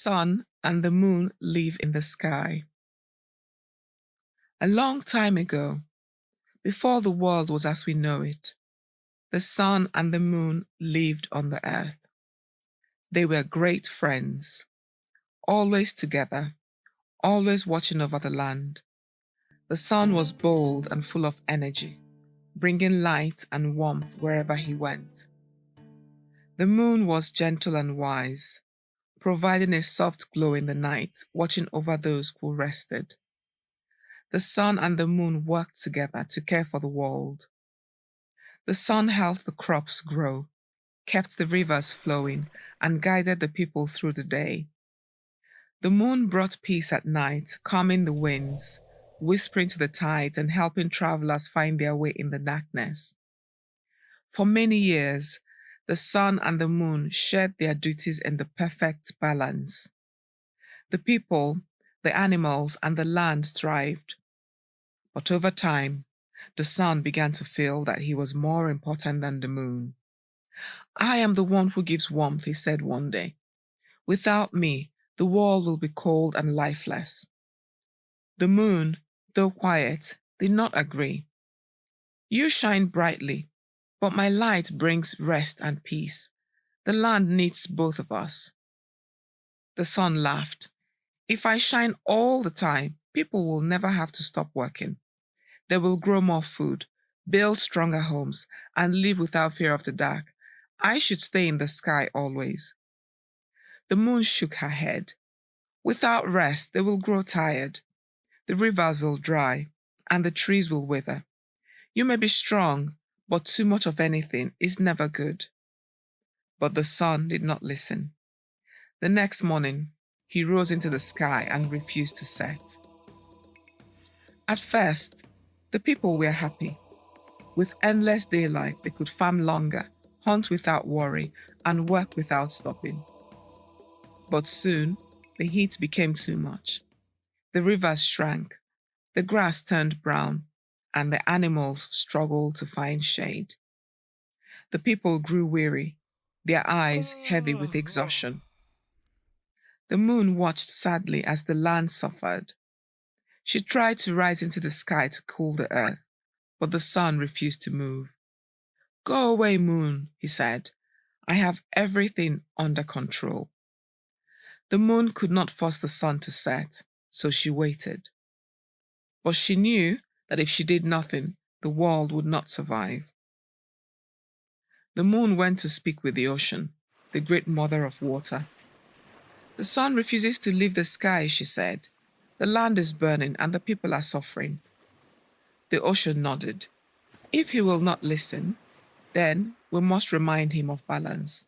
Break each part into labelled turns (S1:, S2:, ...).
S1: sun and the moon live in the sky. A long time ago, before the world was as we know it, the sun and the moon lived on the earth. They were great friends, always together, always watching over the land. The sun was bold and full of energy, bringing light and warmth wherever he went. The moon was gentle and wise, providing a soft glow in the night, watching over those who rested. The sun and the moon worked together to care for the world. The sun helped the crops grow, kept the rivers flowing, and guided the people through the day. The moon brought peace at night, calming the winds, whispering to the tides, and helping travelers find their way in the darkness. For many years, the sun and the moon shared their duties in the perfect balance. The people, the animals, and the land thrived. But over time, the sun began to feel that he was more important than the moon. "I am the one who gives warmth," he said one day. "Without me, the world will be cold and lifeless." The moon, though quiet, did not agree. "You shine brightly, but my light brings rest and peace. The land needs both of us." The sun laughed. "If I shine all the time, people will never have to stop working. They will grow more food, build stronger homes, and live without fear of the dark. I should stay in the sky always." The moon shook her head. "Without rest, they will grow tired. The rivers will dry, and the trees will wither. You may be strong, but too much of anything is never good." But the sun did not listen. The next morning, he rose into the sky and refused to set. At first, the people were happy. With endless daylight, they could farm longer, hunt without worry, and work without stopping. But soon, the heat became too much. The rivers shrank, the grass turned brown, and the animals struggled to find shade. The people grew weary, their eyes heavy with exhaustion. The moon watched sadly as the land suffered. She tried to rise into the sky to cool the earth, but the sun refused to move. "Go away, moon," he said. "I have everything under control." The moon could not force the sun to set, so she waited. But she knew that if she did nothing, the world would not survive. The moon went to speak with the ocean, the great mother of water. "The sun refuses to leave the sky," she said. "The land is burning and the people are suffering." The ocean nodded. "If he will not listen, then we must remind him of balance."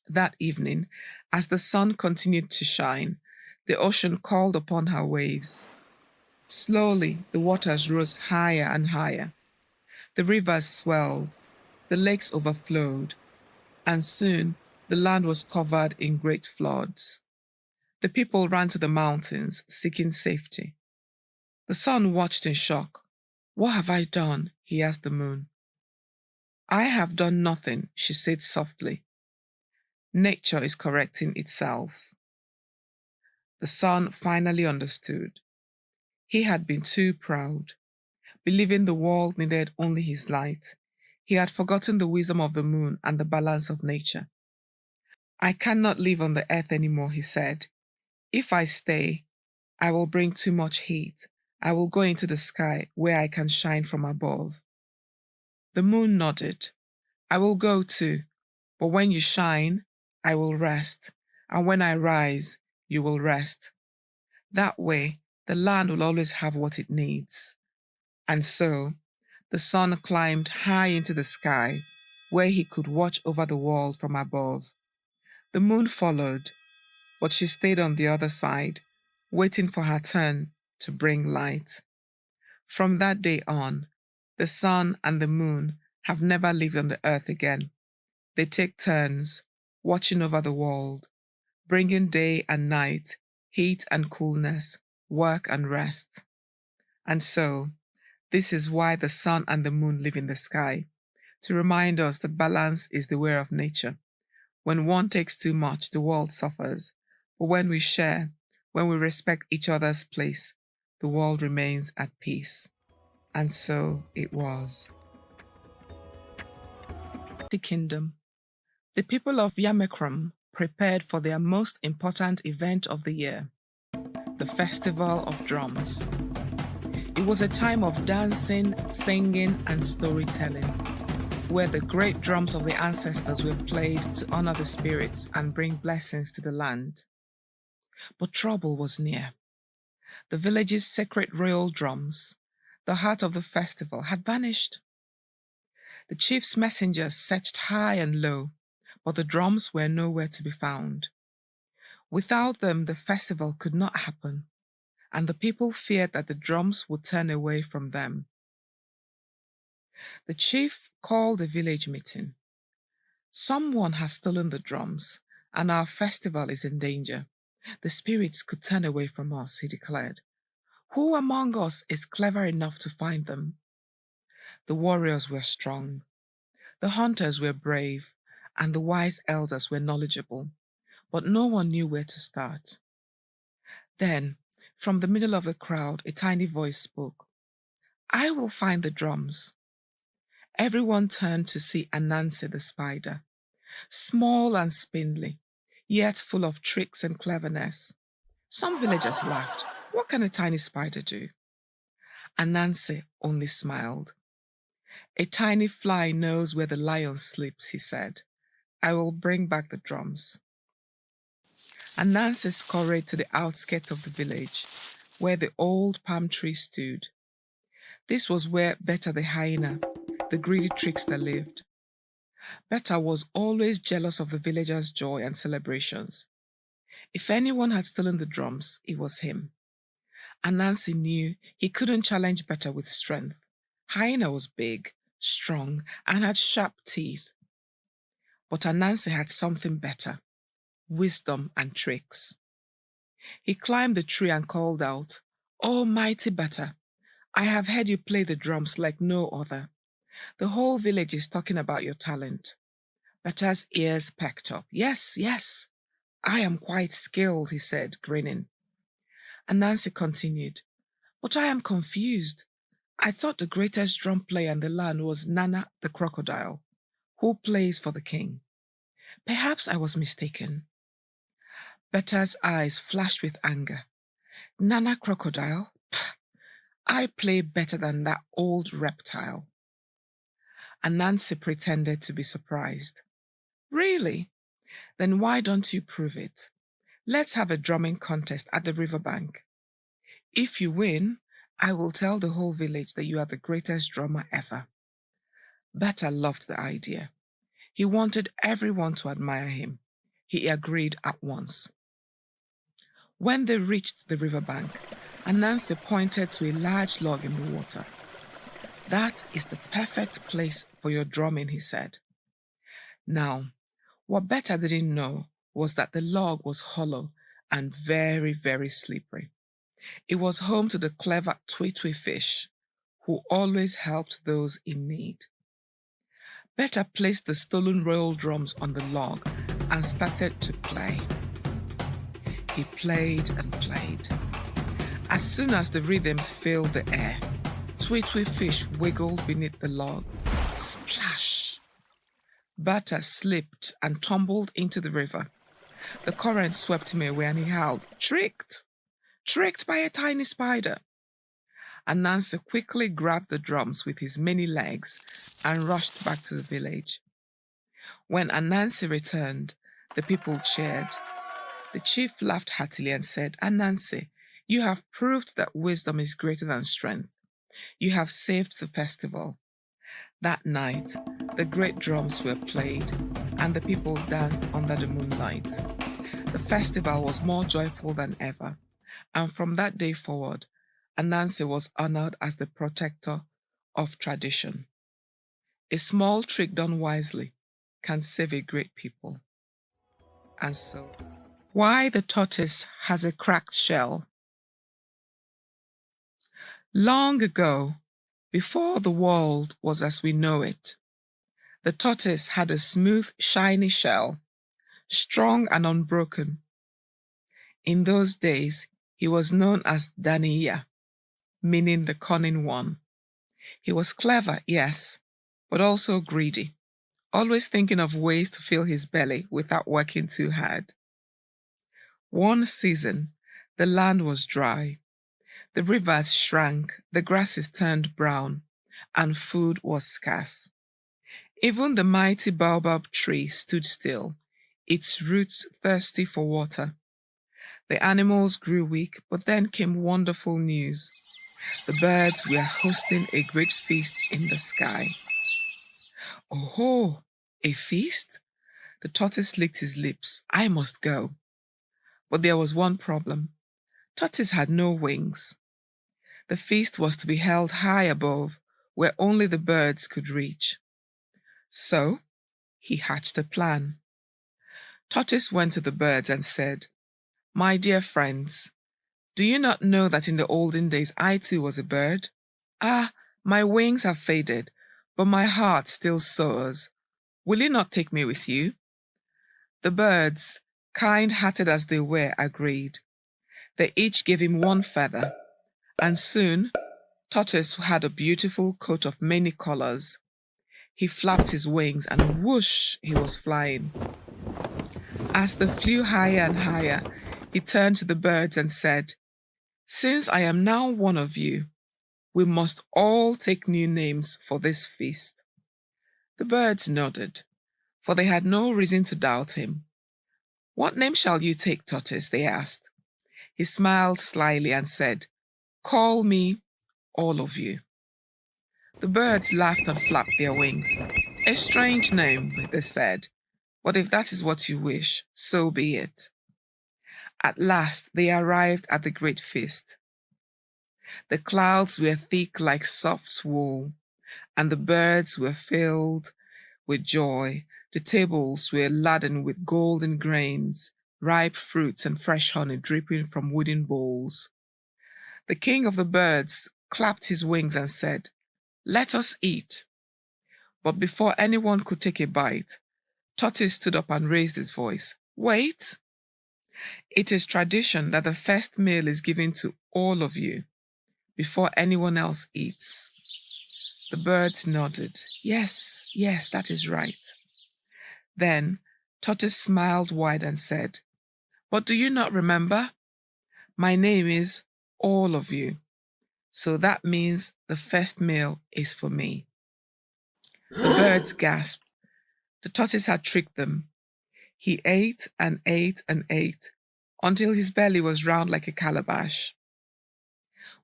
S1: That evening, as the sun continued to shine, the ocean called upon her waves. Slowly, the waters rose higher and higher. The rivers swelled, the lakes overflowed, and soon the land was covered in great floods. The people ran to the mountains, seeking safety. The sun watched in shock. "What have I done?" he asked the moon. "I have done nothing," she said softly. "Nature is correcting itself." The sun finally understood. He had been too proud, believing the world needed only his light. He had forgotten the wisdom of the moon and the balance of nature. "I cannot live on the earth anymore," he said. "If I stay, I will bring too much heat. I will go into the sky where I can shine from above." The moon nodded. "I will go too, but when you shine, I will rest, and when I rise, you will rest. That way, the land will always have what it needs." And so, the sun climbed high into the sky, where he could watch over the world from above. The moon followed, but she stayed on the other side, waiting for her turn to bring light. From that day on, the sun and the moon have never lived on the earth again. They take turns, watching over the world, bringing day and night, heat and coolness, work and rest. And so, this is why the sun and the moon live in the sky, to remind us that balance is the way of nature. When one takes too much, the world suffers. But when we share, when we respect each other's place, the world remains at peace. And so it was. The kingdom. The people of Yamekram prepared for their most important event of the year, the Festival of Drums. It was a time of dancing, singing, and storytelling, where the great drums of the ancestors were played to honor the spirits and bring blessings to the land. But trouble was near. The village's sacred royal drums, the heart of the festival, had vanished. The chief's messengers searched high and low, but the drums were nowhere to be found. Without them, the festival could not happen, and the people feared that the drums would turn away from them. The chief called a village meeting. Someone has stolen the drums, and our festival is in danger. The spirits could turn away from us, he declared. Who among us is clever enough to find them? The warriors were strong, the hunters were brave, and the wise elders were knowledgeable, but no one knew where to start. Then, from the middle of the crowd, a tiny voice spoke. I will find the drums. Everyone turned to see Anansi the spider, small and spindly, yet full of tricks and cleverness. Some villagers laughed. What can a tiny spider do? Anansi only smiled. A tiny fly knows where the lion sleeps, he said. I will bring back the drums. Anansi scurried to the outskirts of the village, where the old palm tree stood. This was where Beta the hyena, the greedy trickster, lived. Beta was always jealous of the villagers' joy and celebrations. If anyone had stolen the drums, it was him. Anansi knew he couldn't challenge Beta with strength. Hyena was big, strong, and had sharp teeth. But Anansi had something better: wisdom and tricks. He climbed the tree and called out, "Oh, mighty Beta, I have heard you play the drums like no other. The whole village is talking about your talent." Beta's ears perked up. Yes, yes, I am quite skilled, he said, grinning. Anansi continued, but I am confused. I thought the greatest drum player in the land was Nana the crocodile, who plays for the king. Perhaps I was mistaken. Beta's eyes flashed with anger. Nana crocodile? Pfft, I play better than that old reptile. Anansi pretended to be surprised. Really? Then why don't you prove it? Let's have a drumming contest at the riverbank. If you win, I will tell the whole village that you are the greatest drummer ever. Beta loved the idea. He wanted everyone to admire him. He agreed at once. When they reached the riverbank, Anansi pointed to a large log in the water. That is the perfect place for your drumming, he said. Now, what Beta didn't know was that the log was hollow and very, very slippery. It was home to the clever Twi fish, who always helped those in need. Beta placed the stolen royal drums on the log and started to play. He played and played. As soon as the rhythms filled the air, Twi fish wiggled beneath the log. Splash! Beta slipped and tumbled into the river. The current swept him away and he howled, "Tricked! Tricked by a tiny spider!" Anansi quickly grabbed the drums with his many legs and rushed back to the village. When Anansi returned, the people cheered. The chief laughed heartily and said, "Anansi, you have proved that wisdom is greater than strength. You have saved the festival." That night, the great drums were played and the people danced under the moonlight. The festival was more joyful than ever, and from that day forward, Anansi was honored as the protector of tradition. A small trick done wisely can save a great people. And so, why the tortoise has a cracked shell. Long ago, before the world was as we know it, the tortoise had a smooth, shiny shell, strong and unbroken. In those days, he was known as Daniya, meaning the cunning one. He was clever, yes, but also greedy, always thinking of ways to fill his belly without working too hard. One season, the land was dry. The rivers shrank, the grasses turned brown, and food was scarce. Even the mighty baobab tree stood still, its roots thirsty for water. The animals grew weak, but then came wonderful news. The birds were hosting a great feast in the sky. Oh, a feast? The tortoise licked his lips. I must go. But there was one problem. Tortoise had no wings. The feast was to be held high above, where only the birds could reach. So he hatched a plan. Tortoise went to the birds and said, "My dear friends, do you not know that in the olden days I too was a bird? Ah, my wings have faded, but my heart still soars. Will you not take me with you?" The birds, kind-hearted as they were, agreed. They each gave him one feather, and soon Tortoise had a beautiful coat of many colors. He flapped his wings and whoosh, he was flying. As they flew higher and higher, he turned to the birds and said, "Since I am now one of you, we must all take new names for this feast." The birds nodded, for they had no reason to doubt him. "What name shall you take, Tortoise?" they asked. He smiled slyly and said, "Call me all of you." The birds laughed and flapped their wings. "A strange name," they said, "but if that is what you wish, so be it." At last they arrived at the great feast. The clouds were thick like soft wool, and the birds were filled with joy. The tables were laden with golden grains, ripe fruits, and fresh honey dripping from wooden bowls. The king of the birds clapped his wings and said, "Let us eat." But before anyone could take a bite, Tortoise stood up and raised his voice. "Wait! It is tradition that the first meal is given to all of you before anyone else eats." The birds nodded. Yes, yes, that is right. Then Tortoise smiled wide and said, "But do you not remember? My name is all of you. So that means the first meal is for me." The birds gasped. The tortoise had tricked them. He ate and ate and ate until his belly was round like a calabash.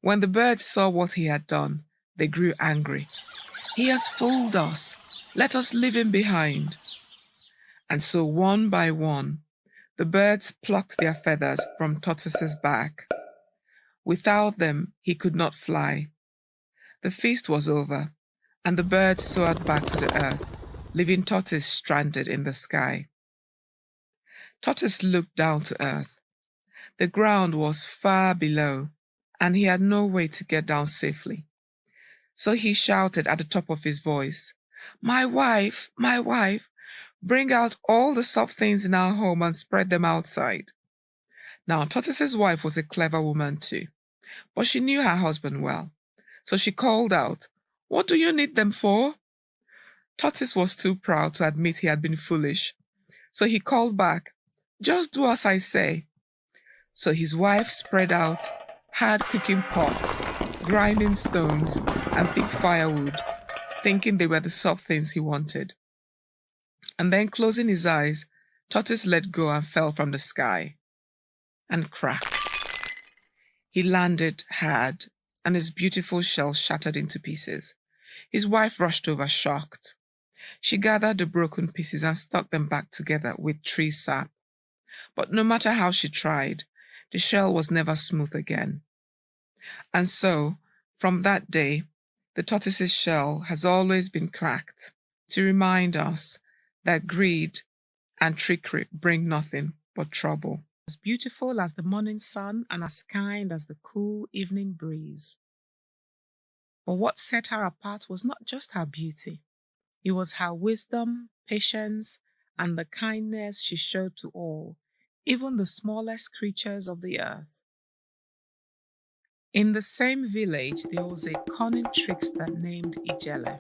S1: When the birds saw what he had done, they grew angry. "He has fooled us. Let us leave him behind." And so one by one, the birds plucked their feathers from Tortoise's back. Without them, he could not fly. The feast was over, and the birds soared back to the earth, leaving Tortoise stranded in the sky. Tortoise looked down to earth. The ground was far below, and he had no way to get down safely. So he shouted at the top of his voice, my wife, bring out all the soft things in our home and spread them outside." Now, Tortoise's wife was a clever woman too, but she knew her husband well. So she called out, "What do you need them for?" Tortoise was too proud to admit he had been foolish. So he called back, "Just do as I say." So his wife spread out hard cooking pots, grinding stones, and thick firewood, thinking they were the soft things he wanted. And then, closing his eyes, Tortoise let go and fell from the sky. And crack. He landed hard, and his beautiful shell shattered into pieces. His wife rushed over, shocked. She gathered the broken pieces and stuck them back together with tree sap. But no matter how she tried, the shell was never smooth again. And so, from that day, the tortoise's shell has always been cracked to remind us that greed and trickery bring nothing but trouble. As beautiful as the morning sun and as kind as the cool evening breeze. But what set her apart was not just her beauty. It was her wisdom, patience, and the kindness she showed to all, even the smallest creatures of the earth. In the same village, there was a cunning trickster named Ijele.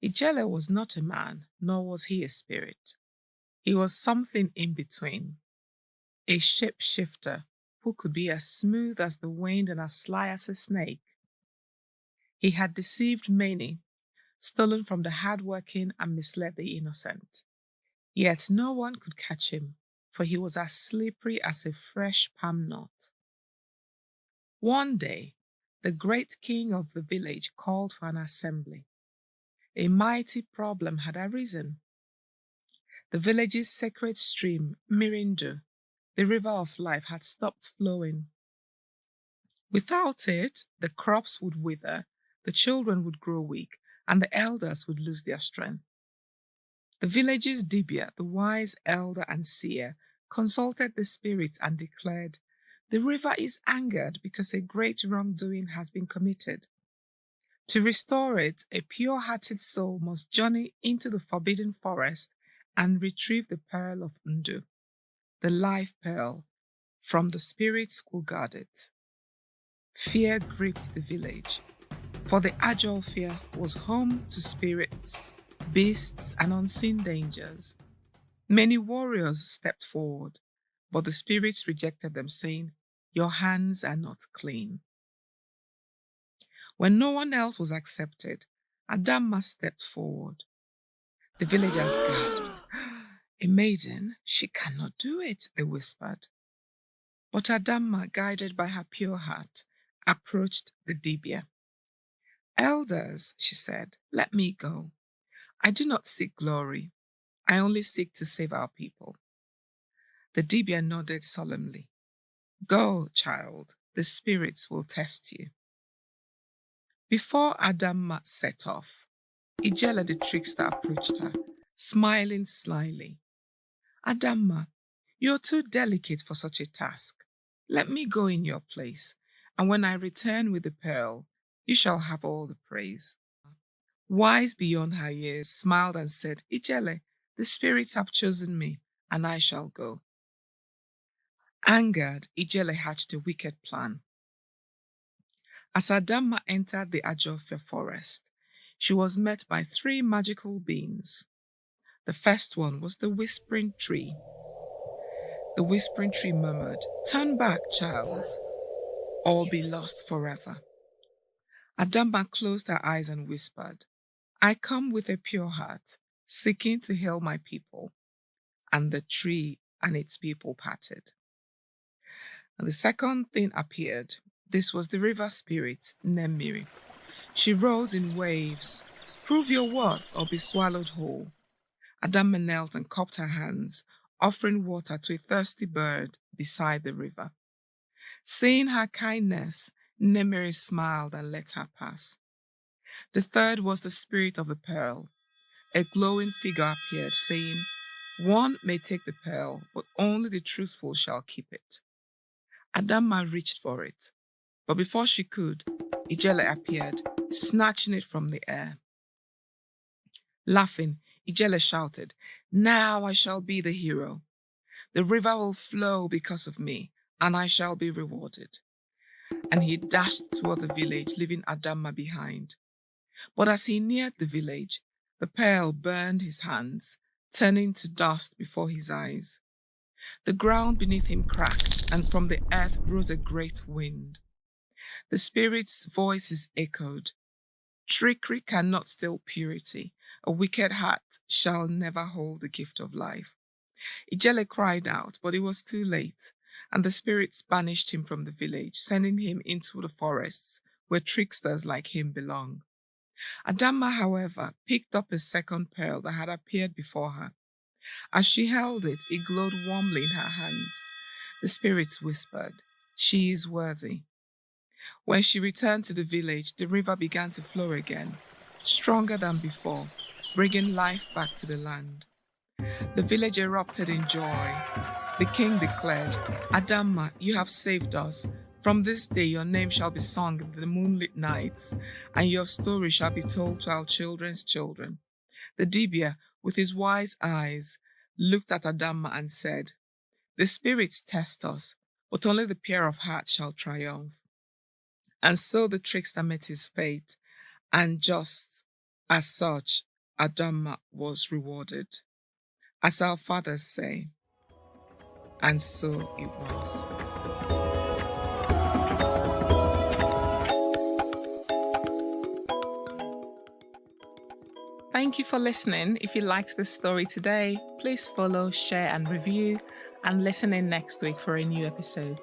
S1: Ijele was not a man, nor was he a spirit. He was something in between, a shapeshifter who could be as smooth as the wind and as sly as a snake. He had deceived many, stolen from the hardworking and misled the innocent. Yet no one could catch him, for he was as slippery as a fresh palm nut. One day, the great king of the village called for an assembly. A mighty problem had arisen. The village's sacred stream, Mirindu, the river of life, had stopped flowing. Without it, the crops would wither, the children would grow weak, and the elders would lose their strength. The village's Dibia, the wise elder and seer, consulted the spirits and declared, "The river is angered because a great wrongdoing has been committed. To restore it, a pure-hearted soul must journey into the forbidden forest and retrieve the pearl of Ndu, the life pearl, from the spirits who guard it." Fear gripped the village, for the Ajolfia was home to spirits, beasts, and unseen dangers. Many warriors stepped forward, but the spirits rejected them, saying, "Your hands are not clean." When no one else was accepted, Adanma stepped forward. The villagers gasped. "A maiden? She cannot do it," they whispered. But Adanma, guided by her pure heart, approached the Dibia. "Elders," she said, "let me go. I do not seek glory. I only seek to save our people." The Dibia nodded solemnly. "Go, child, the spirits will test you." Before Adanma set off, Ijela the trickster approached her, smiling slyly. "Adanma, you're too delicate for such a task. Let me go in your place, and when I return with the pearl, you shall have all the praise." Wise beyond her years, smiled and said, "Ijele, the spirits have chosen me, and I shall go." Angered, Ijele hatched a wicked plan. As Adanma entered the Ajofia forest, she was met by three magical beings. The first one was the whispering tree. The whispering tree murmured, "Turn back, child, or be lost forever." Adanma closed her eyes and whispered, "I come with a pure heart, seeking to heal my people." And the tree and its people parted. And the second thing appeared. This was the river spirit, Nemiri. She rose in waves. "Prove your worth or be swallowed whole." Adanma knelt and cupped her hands, offering water to a thirsty bird beside the river. Seeing her kindness, Nemiri smiled and let her pass. The third was the spirit of the pearl. A glowing figure appeared, saying, "One may take the pearl, but only the truthful shall keep it." Adanma reached for it, but before she could, Ijele appeared, snatching it from the air. Laughing, Ijele shouted, "Now I shall be the hero. The river will flow because of me, and I shall be rewarded." And he dashed toward the village, leaving Adanma behind. But as he neared the village, the pearl burned his hands, turning to dust before his eyes. The ground beneath him cracked, and from the earth rose a great wind. The spirits' voices echoed, "Trickery cannot steal purity. A wicked heart shall never hold the gift of life." Ijele cried out, but it was too late, and the spirits banished him from the village, sending him into the forests where tricksters like him belong. Adanma, however, picked up a second pearl that had appeared before her. As she held it, it glowed warmly in her hands. The spirits whispered, "She is worthy." When she returned to the village, the river began to flow again, stronger than before, bringing life back to the land. The village erupted in joy. The king declared, "Adanma, you have saved us. From this day your name shall be sung in the moonlit nights, and your story shall be told to our children's children." The Dibia, with his wise eyes, looked at Adanma and said, The spirits test us, but only the pure of heart shall triumph. And so the trickster met his fate, and just as such, Adanma was rewarded. As our fathers say, and so it was. Thank you for listening. If you liked this story today, please follow, share, and review, and listen in next week for a new episode.